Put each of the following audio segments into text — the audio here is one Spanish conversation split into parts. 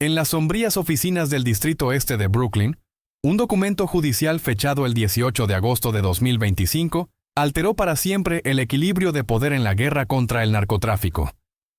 En las sombrías oficinas del Distrito Este de Brooklyn, un documento judicial fechado el 18 de agosto de 2025 alteró para siempre el equilibrio de poder en la guerra contra el narcotráfico.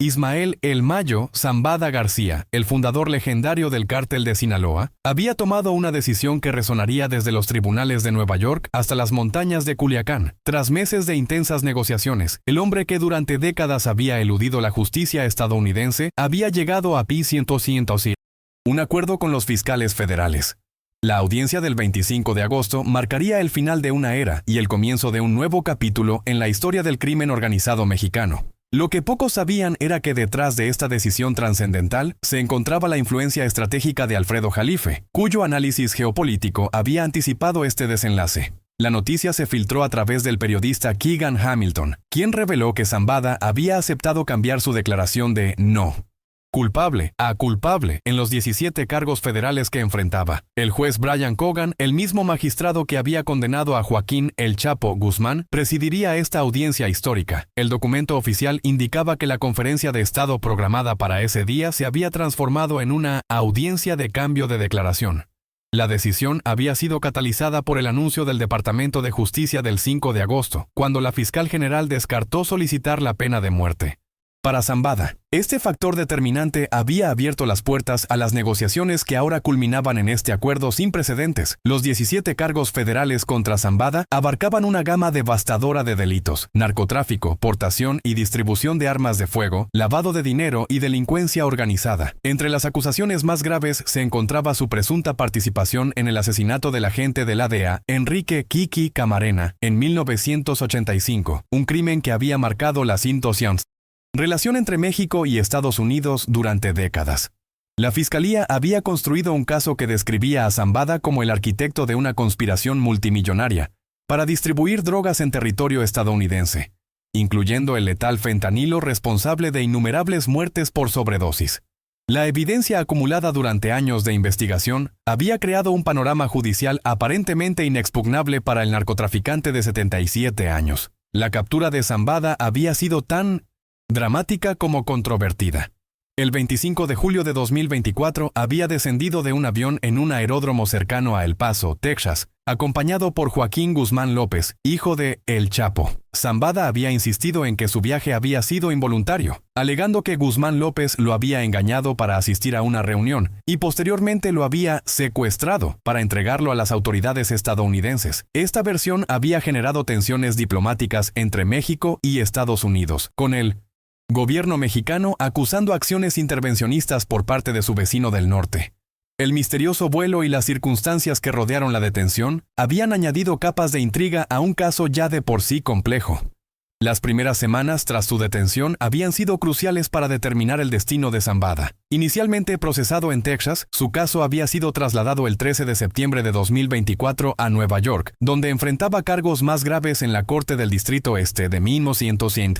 Ismael El Mayo Zambada García, el fundador legendario del cártel de Sinaloa, había tomado una decisión que resonaría desde los tribunales de Nueva York hasta las montañas de Culiacán. Tras meses de intensas negociaciones, el hombre que durante décadas había eludido la justicia estadounidense había llegado a P-100, un acuerdo con los fiscales federales. La audiencia del 25 de agosto marcaría el final de una era y el comienzo de un nuevo capítulo en la historia del crimen organizado mexicano. Lo que pocos sabían era que detrás de esta decisión trascendental se encontraba la influencia estratégica de Alfredo Jalife, cuyo análisis geopolítico había anticipado este desenlace. La noticia se filtró a través del periodista Keegan Hamilton, quien reveló que Zambada había aceptado cambiar su declaración de no culpable a culpable en los 17 cargos federales que enfrentaba. El juez Brian Cogan, el mismo magistrado que había condenado a Joaquín El Chapo Guzmán, presidiría esta audiencia histórica. El documento oficial indicaba que la conferencia de Estado programada para ese día se había transformado en una audiencia de cambio de declaración. La decisión había sido catalizada por el anuncio del Departamento de Justicia del 5 de agosto, cuando la fiscal general descartó solicitar la pena de muerte. Para Zambada, este factor determinante había abierto las puertas a las negociaciones que ahora culminaban en este acuerdo sin precedentes. Los 17 cargos federales contra Zambada abarcaban una gama devastadora de delitos: narcotráfico, portación y distribución de armas de fuego, lavado de dinero y delincuencia organizada. Entre las acusaciones más graves se encontraba su presunta participación en el asesinato del agente de la DEA, Enrique Kiki Camarena, en 1985, un crimen que había marcado la relación entre México y Estados Unidos durante décadas. La Fiscalía había construido un caso que describía a Zambada como el arquitecto de una conspiración multimillonaria para distribuir drogas en territorio estadounidense, incluyendo el letal fentanilo responsable de innumerables muertes por sobredosis. La evidencia acumulada durante años de investigación había creado un panorama judicial aparentemente inexpugnable para el narcotraficante de 77 años. La captura de Zambada había sido tan dramática como controvertida. El 25 de julio de 2024 había descendido de un avión en un aeródromo cercano a El Paso, Texas, acompañado por Joaquín Guzmán López, hijo de El Chapo. Zambada había insistido en que su viaje había sido involuntario, alegando que Guzmán López lo había engañado para asistir a una reunión y posteriormente lo había secuestrado para entregarlo a las autoridades estadounidenses. Esta versión había generado tensiones diplomáticas entre México y Estados Unidos, con el gobierno mexicano acusando acciones intervencionistas por parte de su vecino del norte. El misterioso vuelo y las circunstancias que rodearon la detención habían añadido capas de intriga a un caso ya de por sí complejo. Las primeras semanas tras su detención habían sido cruciales para determinar el destino de Zambada. Inicialmente procesado en Texas, su caso había sido trasladado el 13 de septiembre de 2024 a Nueva York, donde enfrentaba cargos más graves en la Corte del Distrito Este de 1900,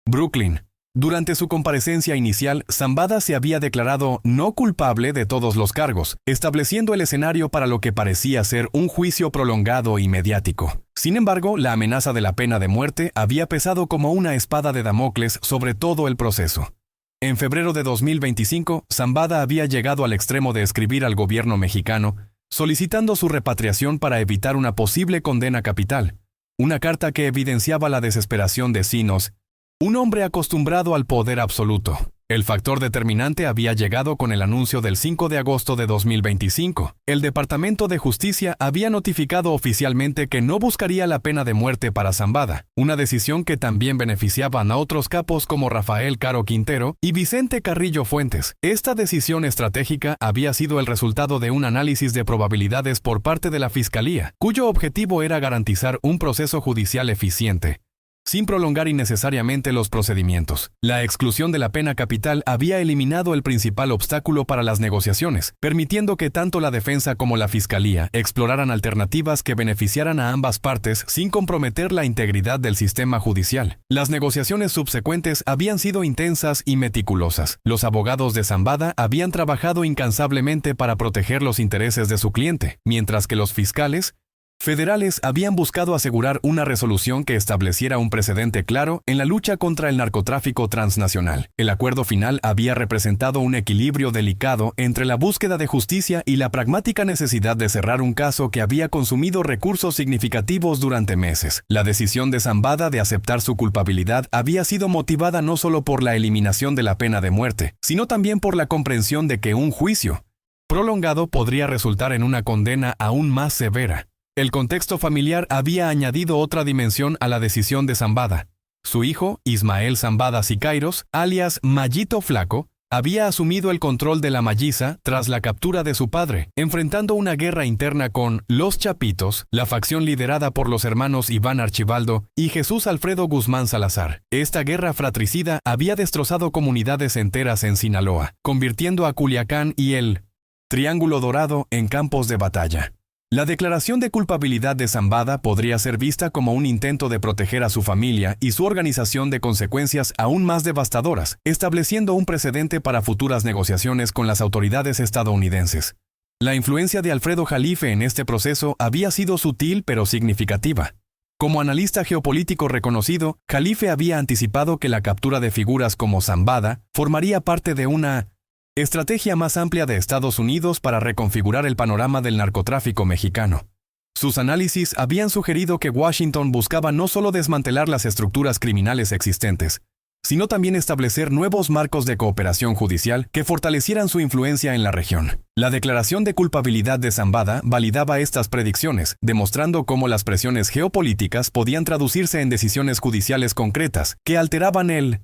Brooklyn. Durante su comparecencia inicial, Zambada se había declarado no culpable de todos los cargos, estableciendo el escenario para lo que parecía ser un juicio prolongado y mediático. Sin embargo, la amenaza de la pena de muerte había pesado como una espada de Damocles sobre todo el proceso. En febrero de 2025, Zambada había llegado al extremo de escribir al gobierno mexicano, solicitando su repatriación para evitar una posible condena capital. Una carta que evidenciaba la desesperación de Sinos, un hombre acostumbrado al poder absoluto. El factor determinante había llegado con el anuncio del 5 de agosto de 2025. El Departamento de Justicia había notificado oficialmente que no buscaría la pena de muerte para Zambada, una decisión que también beneficiaba a otros capos como Rafael Caro Quintero y Vicente Carrillo Fuentes. Esta decisión estratégica había sido el resultado de un análisis de probabilidades por parte de la Fiscalía, cuyo objetivo era garantizar un proceso judicial eficiente, sin prolongar innecesariamente los procedimientos. La exclusión de la pena capital había eliminado el principal obstáculo para las negociaciones, permitiendo que tanto la defensa como la fiscalía exploraran alternativas que beneficiaran a ambas partes sin comprometer la integridad del sistema judicial. Las negociaciones subsecuentes habían sido intensas y meticulosas. Los abogados de Zambada habían trabajado incansablemente para proteger los intereses de su cliente, mientras que los fiscales federales habían buscado asegurar una resolución que estableciera un precedente claro en la lucha contra el narcotráfico transnacional. El acuerdo final había representado un equilibrio delicado entre la búsqueda de justicia y la pragmática necesidad de cerrar un caso que había consumido recursos significativos durante meses. La decisión de Zambada de aceptar su culpabilidad había sido motivada no solo por la eliminación de la pena de muerte, sino también por la comprensión de que un juicio prolongado podría resultar en una condena aún más severa. El contexto familiar había añadido otra dimensión a la decisión de Zambada. Su hijo, Ismael Zambada Siqueiros, alias Mayito Flaco, había asumido el control de la Malliza tras la captura de su padre, enfrentando una guerra interna con Los Chapitos, la facción liderada por los hermanos Iván Archibaldo y Jesús Alfredo Guzmán Salazar. Esta guerra fratricida había destrozado comunidades enteras en Sinaloa, convirtiendo a Culiacán y el Triángulo Dorado en campos de batalla. La declaración de culpabilidad de Zambada podría ser vista como un intento de proteger a su familia y su organización de consecuencias aún más devastadoras, estableciendo un precedente para futuras negociaciones con las autoridades estadounidenses. La influencia de Alfredo Jalife en este proceso había sido sutil pero significativa. Como analista geopolítico reconocido, Jalife había anticipado que la captura de figuras como Zambada formaría parte de una estrategia más amplia de Estados Unidos para reconfigurar el panorama del narcotráfico mexicano. Sus análisis habían sugerido que Washington buscaba no solo desmantelar las estructuras criminales existentes, sino también establecer nuevos marcos de cooperación judicial que fortalecieran su influencia en la región. La declaración de culpabilidad de Zambada validaba estas predicciones, demostrando cómo las presiones geopolíticas podían traducirse en decisiones judiciales concretas que alteraban el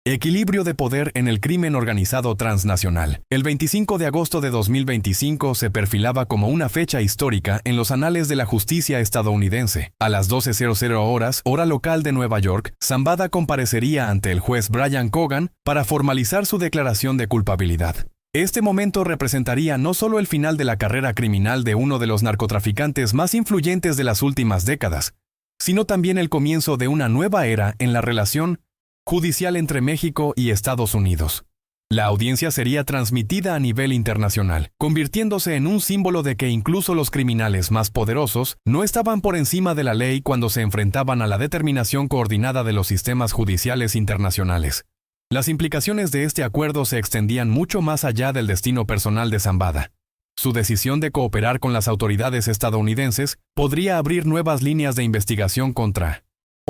equilibrio de poder en el crimen organizado transnacional. El 25 de agosto de 2025 se perfilaba como una fecha histórica en los anales de la justicia estadounidense. A las 12:00 horas, hora local de Nueva York, Zambada comparecería ante el juez Brian Cogan para formalizar su declaración de culpabilidad. Este momento representaría no solo el final de la carrera criminal de uno de los narcotraficantes más influyentes de las últimas décadas, sino también el comienzo de una nueva era en la relación judicial entre México y Estados Unidos. La audiencia sería transmitida a nivel internacional, convirtiéndose en un símbolo de que incluso los criminales más poderosos no estaban por encima de la ley cuando se enfrentaban a la determinación coordinada de los sistemas judiciales internacionales. Las implicaciones de este acuerdo se extendían mucho más allá del destino personal de Zambada. Su decisión de cooperar con las autoridades estadounidenses podría abrir nuevas líneas de investigación contra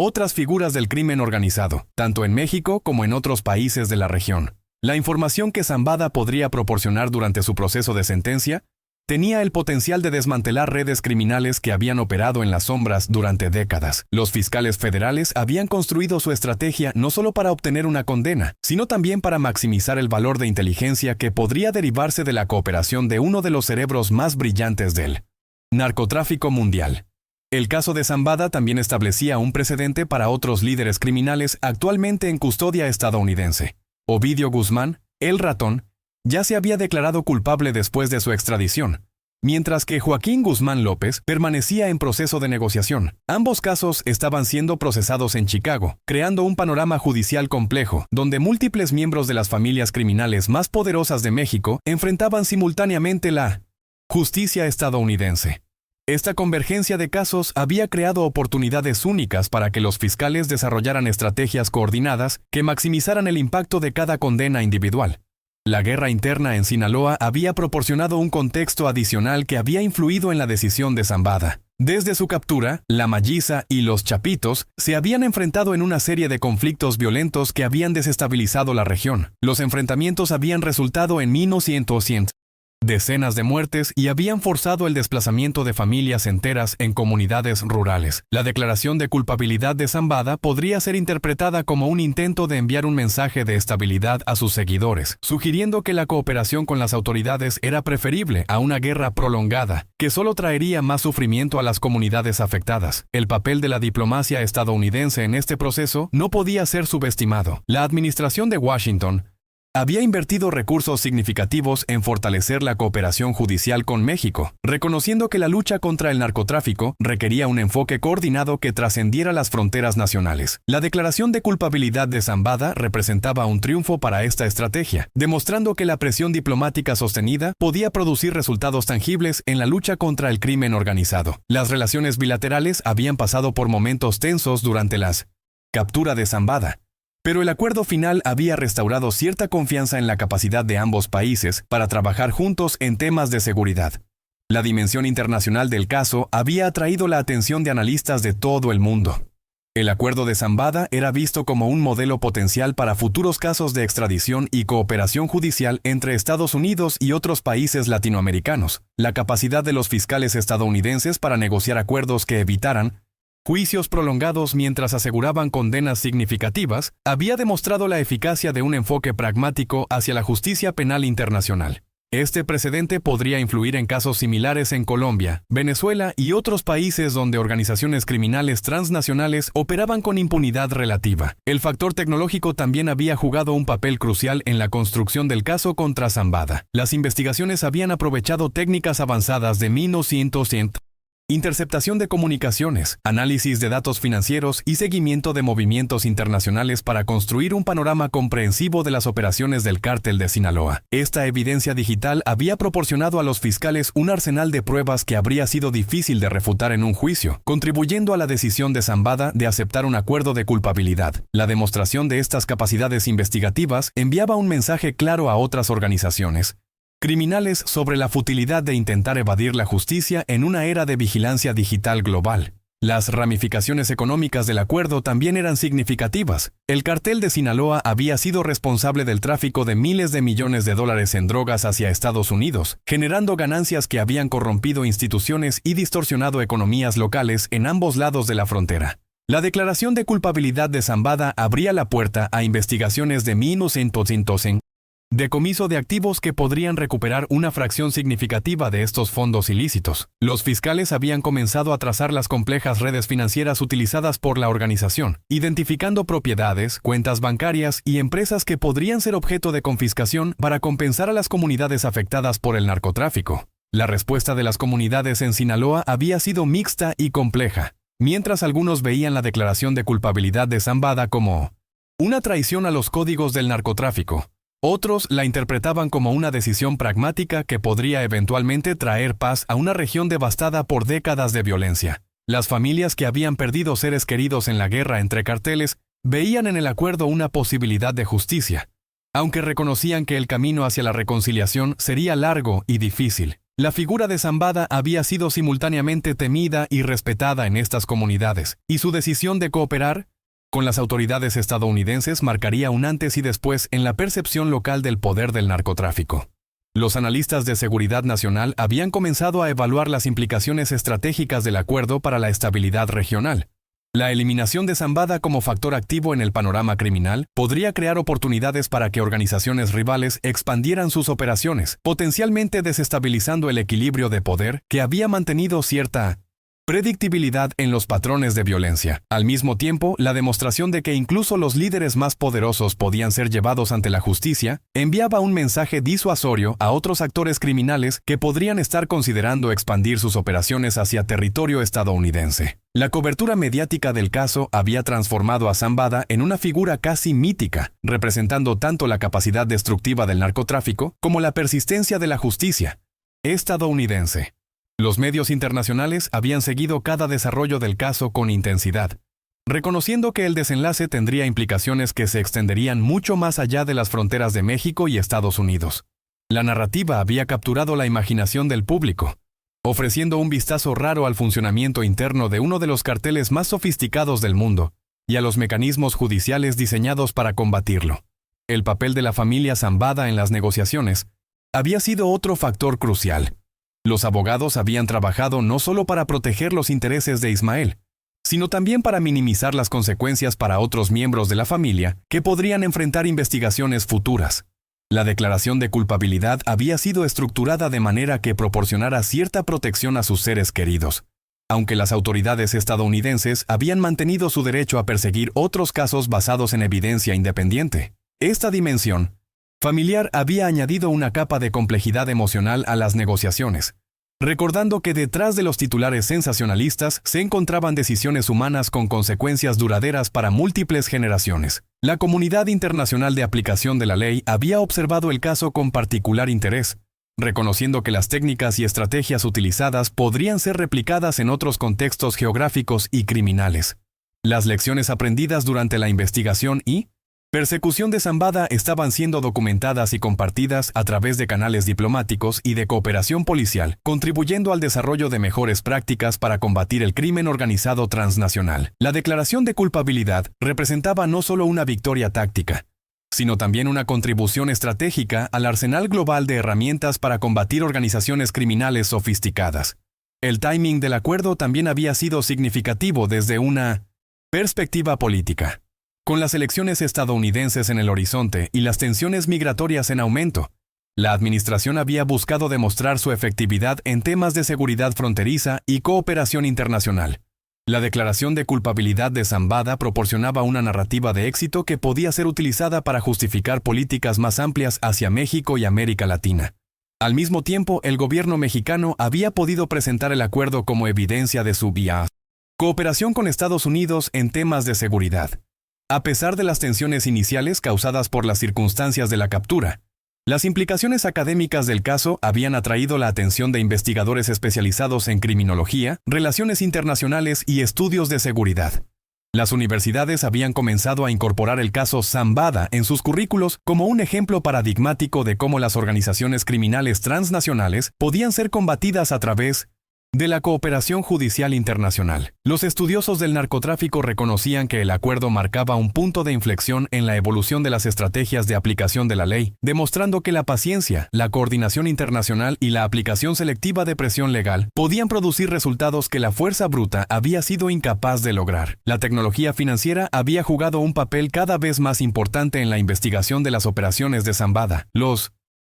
otras figuras del crimen organizado, tanto en México como en otros países de la región. La información que Zambada podría proporcionar durante su proceso de sentencia tenía el potencial de desmantelar redes criminales que habían operado en las sombras durante décadas. Los fiscales federales habían construido su estrategia no solo para obtener una condena, sino también para maximizar el valor de inteligencia que podría derivarse de la cooperación de uno de los cerebros más brillantes del narcotráfico mundial. El caso de Zambada también establecía un precedente para otros líderes criminales actualmente en custodia estadounidense. Ovidio Guzmán, el Ratón, ya se había declarado culpable después de su extradición, mientras que Joaquín Guzmán López permanecía en proceso de negociación. Ambos casos estaban siendo procesados en Chicago, creando un panorama judicial complejo, donde múltiples miembros de las familias criminales más poderosas de México enfrentaban simultáneamente la justicia estadounidense. Esta convergencia de casos había creado oportunidades únicas para que los fiscales desarrollaran estrategias coordinadas que maximizaran el impacto de cada condena individual. La guerra interna en Sinaloa había proporcionado un contexto adicional que había influido en la decisión de Zambada. Desde su captura, la Malliza y los Chapitos se habían enfrentado en una serie de conflictos violentos que habían desestabilizado la región. Los enfrentamientos habían resultado en decenas de muertes y habían forzado el desplazamiento de familias enteras en comunidades rurales. La declaración de culpabilidad de Zambada podría ser interpretada como un intento de enviar un mensaje de estabilidad a sus seguidores, sugiriendo que la cooperación con las autoridades era preferible a una guerra prolongada, que solo traería más sufrimiento a las comunidades afectadas. El papel de la diplomacia estadounidense en este proceso no podía ser subestimado. La administración de Washington había invertido recursos significativos en fortalecer la cooperación judicial con México, reconociendo que la lucha contra el narcotráfico requería un enfoque coordinado que trascendiera las fronteras nacionales. La declaración de culpabilidad de Zambada representaba un triunfo para esta estrategia, demostrando que la presión diplomática sostenida podía producir resultados tangibles en la lucha contra el crimen organizado. Las relaciones bilaterales habían pasado por momentos tensos durante la captura de Zambada, pero el acuerdo final había restaurado cierta confianza en la capacidad de ambos países para trabajar juntos en temas de seguridad. La dimensión internacional del caso había atraído la atención de analistas de todo el mundo. El acuerdo de Zambada era visto como un modelo potencial para futuros casos de extradición y cooperación judicial entre Estados Unidos y otros países latinoamericanos. La capacidad de los fiscales estadounidenses para negociar acuerdos que evitaran juicios prolongados mientras aseguraban condenas significativas, había demostrado la eficacia de un enfoque pragmático hacia la justicia penal internacional. Este precedente podría influir en casos similares en Colombia, Venezuela y otros países donde organizaciones criminales transnacionales operaban con impunidad relativa. El factor tecnológico también había jugado un papel crucial en la construcción del caso contra Zambada. Las investigaciones habían aprovechado técnicas avanzadas de 1900, interceptación de comunicaciones, análisis de datos financieros y seguimiento de movimientos internacionales para construir un panorama comprensivo de las operaciones del cártel de Sinaloa. Esta evidencia digital había proporcionado a los fiscales un arsenal de pruebas que habría sido difícil de refutar en un juicio, contribuyendo a la decisión de Zambada de aceptar un acuerdo de culpabilidad. La demostración de estas capacidades investigativas enviaba un mensaje claro a otras organizaciones criminales sobre la futilidad de intentar evadir la justicia en una era de vigilancia digital global. Las ramificaciones económicas del acuerdo también eran significativas. El cartel de Sinaloa había sido responsable del tráfico de miles de millones de dólares en drogas hacia Estados Unidos, generando ganancias que habían corrompido instituciones y distorsionado economías locales en ambos lados de la frontera. La declaración de culpabilidad de Zambada abría la puerta a investigaciones de 1900 decomiso de activos que podrían recuperar una fracción significativa de estos fondos ilícitos. Los fiscales habían comenzado a trazar las complejas redes financieras utilizadas por la organización, identificando propiedades, cuentas bancarias y empresas que podrían ser objeto de confiscación para compensar a las comunidades afectadas por el narcotráfico. La respuesta de las comunidades en Sinaloa había sido mixta y compleja. Mientras algunos veían la declaración de culpabilidad de Zambada como una traición a los códigos del narcotráfico, otros la interpretaban como una decisión pragmática que podría eventualmente traer paz a una región devastada por décadas de violencia. Las familias que habían perdido seres queridos en la guerra entre carteles veían en el acuerdo una posibilidad de justicia, aunque reconocían que el camino hacia la reconciliación sería largo y difícil. La figura de Zambada había sido simultáneamente temida y respetada en estas comunidades, y su decisión de cooperar con las autoridades estadounidenses marcaría un antes y después en la percepción local del poder del narcotráfico. Los analistas de seguridad nacional habían comenzado a evaluar las implicaciones estratégicas del acuerdo para la estabilidad regional. La eliminación de Zambada como factor activo en el panorama criminal podría crear oportunidades para que organizaciones rivales expandieran sus operaciones, potencialmente desestabilizando el equilibrio de poder que había mantenido cierta predictibilidad en los patrones de violencia. Al mismo tiempo, la demostración de que incluso los líderes más poderosos podían ser llevados ante la justicia enviaba un mensaje disuasorio a otros actores criminales que podrían estar considerando expandir sus operaciones hacia territorio estadounidense. La cobertura mediática del caso había transformado a Zambada en una figura casi mítica, representando tanto la capacidad destructiva del narcotráfico como la persistencia de la justicia estadounidense. Los medios internacionales habían seguido cada desarrollo del caso con intensidad, reconociendo que el desenlace tendría implicaciones que se extenderían mucho más allá de las fronteras de México y Estados Unidos. La narrativa había capturado la imaginación del público, ofreciendo un vistazo raro al funcionamiento interno de uno de los carteles más sofisticados del mundo y a los mecanismos judiciales diseñados para combatirlo. El papel de la familia Zambada en las negociaciones había sido otro factor crucial. Los abogados habían trabajado no solo para proteger los intereses de Ismael, sino también para minimizar las consecuencias para otros miembros de la familia que podrían enfrentar investigaciones futuras. La declaración de culpabilidad había sido estructurada de manera que proporcionara cierta protección a sus seres queridos, aunque las autoridades estadounidenses habían mantenido su derecho a perseguir otros casos basados en evidencia independiente. Esta dimensión familiar había añadido una capa de complejidad emocional a las negociaciones, recordando que detrás de los titulares sensacionalistas se encontraban decisiones humanas con consecuencias duraderas para múltiples generaciones. La comunidad internacional de aplicación de la ley había observado el caso con particular interés, reconociendo que las técnicas y estrategias utilizadas podrían ser replicadas en otros contextos geográficos y criminales. Las lecciones aprendidas durante la investigación y persecución de Zambada estaban siendo documentadas y compartidas a través de canales diplomáticos y de cooperación policial, contribuyendo al desarrollo de mejores prácticas para combatir el crimen organizado transnacional. La declaración de culpabilidad representaba no solo una victoria táctica, sino también una contribución estratégica al arsenal global de herramientas para combatir organizaciones criminales sofisticadas. El timing del acuerdo también había sido significativo desde una perspectiva política. Con las elecciones estadounidenses en el horizonte y las tensiones migratorias en aumento, la administración había buscado demostrar su efectividad en temas de seguridad fronteriza y cooperación internacional. La declaración de culpabilidad de Zambada proporcionaba una narrativa de éxito que podía ser utilizada para justificar políticas más amplias hacia México y América Latina. Al mismo tiempo, el gobierno mexicano había podido presentar el acuerdo como evidencia de su cooperación con Estados Unidos en temas de seguridad. A pesar de las tensiones iniciales causadas por las circunstancias de la captura, las implicaciones académicas del caso habían atraído la atención de investigadores especializados en criminología, relaciones internacionales y estudios de seguridad. Las universidades habían comenzado a incorporar el caso Zambada en sus currículos como un ejemplo paradigmático de cómo las organizaciones criminales transnacionales podían ser combatidas a través de la cooperación judicial internacional. Los estudiosos del narcotráfico reconocían que el acuerdo marcaba un punto de inflexión en la evolución de las estrategias de aplicación de la ley, demostrando que la paciencia, la coordinación internacional y la aplicación selectiva de presión legal podían producir resultados que la fuerza bruta había sido incapaz de lograr. La tecnología financiera había jugado un papel cada vez más importante en la investigación de las operaciones de Zambada. Los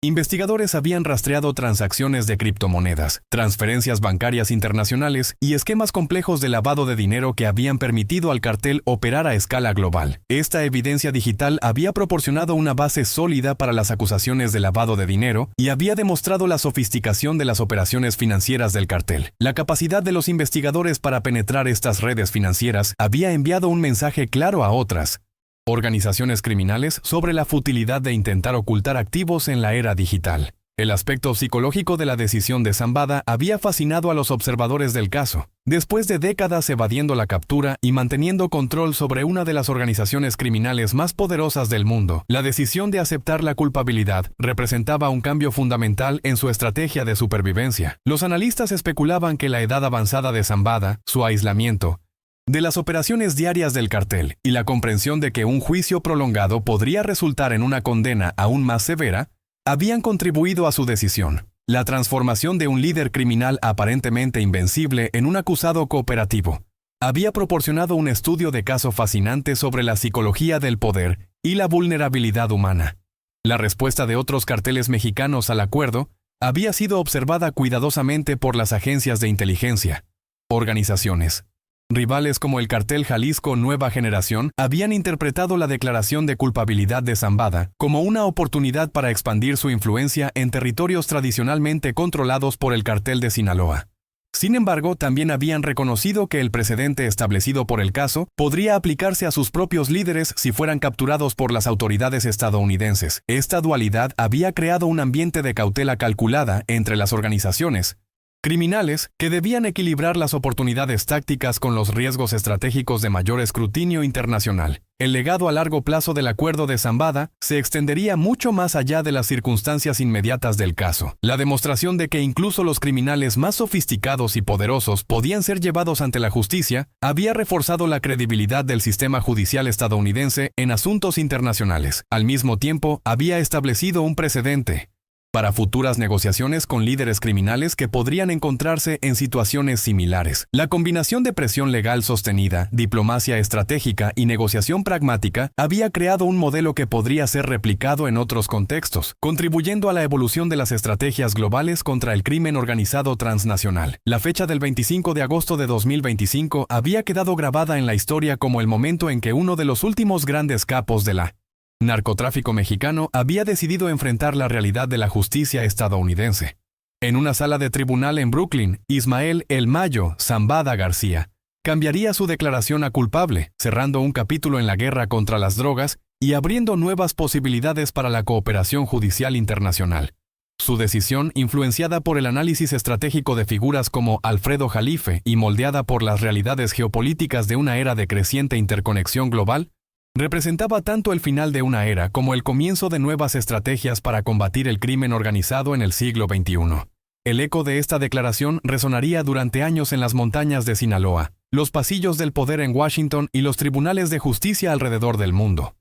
investigadores habían rastreado transacciones de criptomonedas, transferencias bancarias internacionales y esquemas complejos de lavado de dinero que habían permitido al cartel operar a escala global. Esta evidencia digital había proporcionado una base sólida para las acusaciones de lavado de dinero y había demostrado la sofisticación de las operaciones financieras del cartel. La capacidad de los investigadores para penetrar estas redes financieras había enviado un mensaje claro a otras organizaciones criminales sobre la futilidad de intentar ocultar activos en la era digital. El aspecto psicológico de la decisión de Zambada había fascinado a los observadores del caso. Después de décadas evadiendo la captura y manteniendo control sobre una de las organizaciones criminales más poderosas del mundo, la decisión de aceptar la culpabilidad representaba un cambio fundamental en su estrategia de supervivencia. Los analistas especulaban que la edad avanzada de Zambada, su aislamiento de las operaciones diarias del cartel y la comprensión de que un juicio prolongado podría resultar en una condena aún más severa, habían contribuido a su decisión. La transformación de un líder criminal aparentemente invencible en un acusado cooperativo había proporcionado un estudio de caso fascinante sobre la psicología del poder y la vulnerabilidad humana. La respuesta de otros carteles mexicanos al acuerdo había sido observada cuidadosamente por las agencias de inteligencia. Organizaciones rivales como el cartel Jalisco Nueva Generación habían interpretado la declaración de culpabilidad de Zambada como una oportunidad para expandir su influencia en territorios tradicionalmente controlados por el cartel de Sinaloa. Sin embargo, también habían reconocido que el precedente establecido por el caso podría aplicarse a sus propios líderes si fueran capturados por las autoridades estadounidenses. Esta dualidad había creado un ambiente de cautela calculada entre las organizaciones criminales que debían equilibrar las oportunidades tácticas con los riesgos estratégicos de mayor escrutinio internacional. El legado a largo plazo del acuerdo de Zambada se extendería mucho más allá de las circunstancias inmediatas del caso. La demostración de que incluso los criminales más sofisticados y poderosos podían ser llevados ante la justicia había reforzado la credibilidad del sistema judicial estadounidense en asuntos internacionales. Al mismo tiempo, había establecido un precedente para futuras negociaciones con líderes criminales que podrían encontrarse en situaciones similares. La combinación de presión legal sostenida, diplomacia estratégica y negociación pragmática había creado un modelo que podría ser replicado en otros contextos, contribuyendo a la evolución de las estrategias globales contra el crimen organizado transnacional. La fecha del 25 de agosto de 2025 había quedado grabada en la historia como el momento en que uno de los últimos grandes capos de la narcotráfico mexicano había decidido enfrentar la realidad de la justicia estadounidense. En una sala de tribunal en Brooklyn, Ismael El Mayo Zambada García cambiaría su declaración a culpable, cerrando un capítulo en la guerra contra las drogas y abriendo nuevas posibilidades para la cooperación judicial internacional. Su decisión, influenciada por el análisis estratégico de figuras como Alfredo Jalife y moldeada por las realidades geopolíticas de una era de creciente interconexión global, representaba tanto el final de una era como el comienzo de nuevas estrategias para combatir el crimen organizado en el siglo XXI. El eco de esta declaración resonaría durante años en las montañas de Sinaloa, los pasillos del poder en Washington y los tribunales de justicia alrededor del mundo.